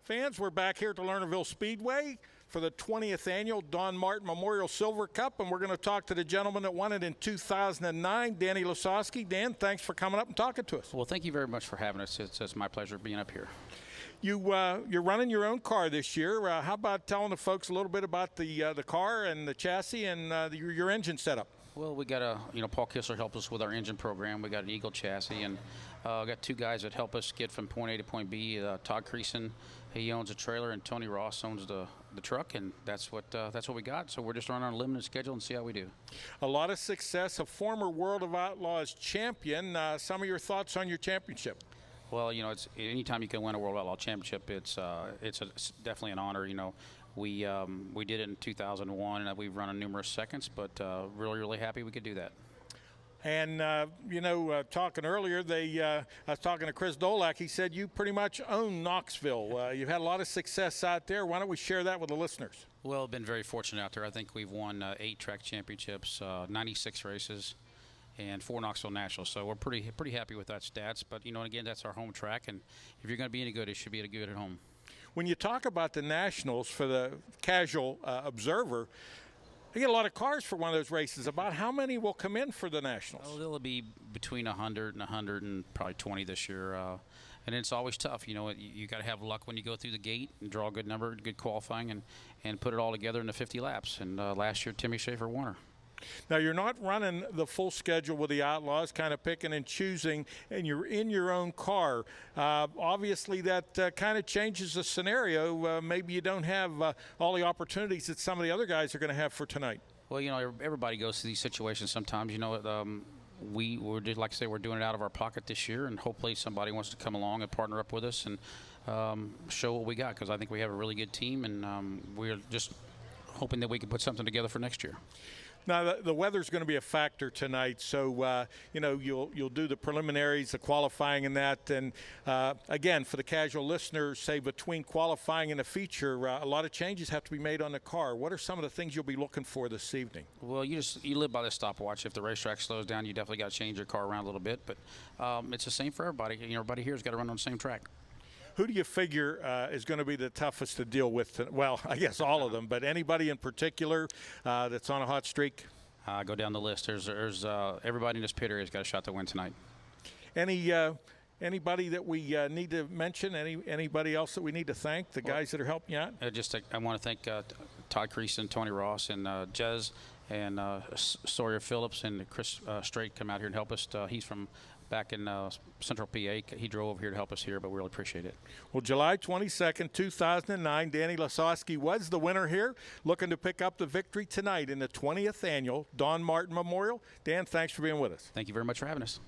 Fans, we're back here at the Lernerville Speedway for the 20th annual Don Martin Memorial Silver Cup, and we're going to talk to the gentleman that won it in 2009, Danny Lasoski. Dan, thanks for coming up and talking to us. Well, thank you very much for having us. It's my pleasure being up here. You're running your own car this year. How about telling the folks a little bit about the car and the chassis and your engine setup? Well, we got Paul Kissler helped us with our engine program. We got an Eagle chassis, and got two guys that help us get from point A to point B. Todd Creason, he owns a trailer, and Tony Ross owns the truck, and that's what we got. So we're just running on a limited schedule and see how we do. A lot of success, a former World of Outlaws champion. Some of your thoughts on your championship? Well, it's anytime you can win a World Outlaw Championship, it's definitely an honor. We did it in 2001, and we've run in numerous seconds, but really happy we could do that. And, talking earlier, I was talking to Chris Dolak. He said you pretty much own Knoxville. You've had a lot of success out there. Why don't we share that with the listeners? Well, been very fortunate out there. I think we've won 8 track championships, 96 races, and 4 Knoxville Nationals. So we're pretty happy with that stats. But, again, that's our home track. And if you're going to be any good, it should be good at home. When you talk about the Nationals, for the casual observer, you get a lot of cars for one of those races. About how many will come in for the Nationals? Oh, there'll be between 100 and 100 and probably 20 this year. And it's always tough. You got to have luck when you go through the gate and draw a good number, good qualifying, and put it all together in the 50 laps. And last year, Timmy Schaefer won her. Now, you're not running the full schedule with the Outlaws, kind of picking and choosing, and you're in your own car. Obviously, that kind of changes the scenario. Maybe you don't have all the opportunities that some of the other guys are going to have for tonight. Well, everybody goes through these situations sometimes. We're just, like I say, we're doing it out of our pocket this year, and hopefully somebody wants to come along and partner up with us and show what we got, because I think we have a really good team, and we're just hoping that we can put something together for next year. Now, the weather's going to be a factor tonight, so, you'll do the preliminaries, the qualifying and that. And, again, for the casual listeners, say between qualifying and a feature, a lot of changes have to be made on the car. What are some of the things you'll be looking for this evening? Well, you live by the stopwatch. If the racetrack slows down, you definitely got to change your car around a little bit. But it's the same for everybody. Everybody here has got to run on the same track. Who do you figure is going to be the toughest to deal with? Well, I guess all of them, but anybody in particular that's on a hot streak? Go down the list. There's everybody in this pit area has got a shot to win tonight. Anybody that we need to mention? Anybody else that we need to thank? The guys that are helping you out? I want to thank Todd Creason, Tony Ross, and Jez, and Sawyer Phillips, and Chris Strait come out here and help us. He's from back in Central PA. He drove over here to help us here, but we really appreciate it. Well, July 22nd, 2009, Danny Lasoski was the winner here, looking to pick up the victory tonight in the 20th annual Don Martin Memorial. Dan, thanks for being with us. Thank you very much for having us.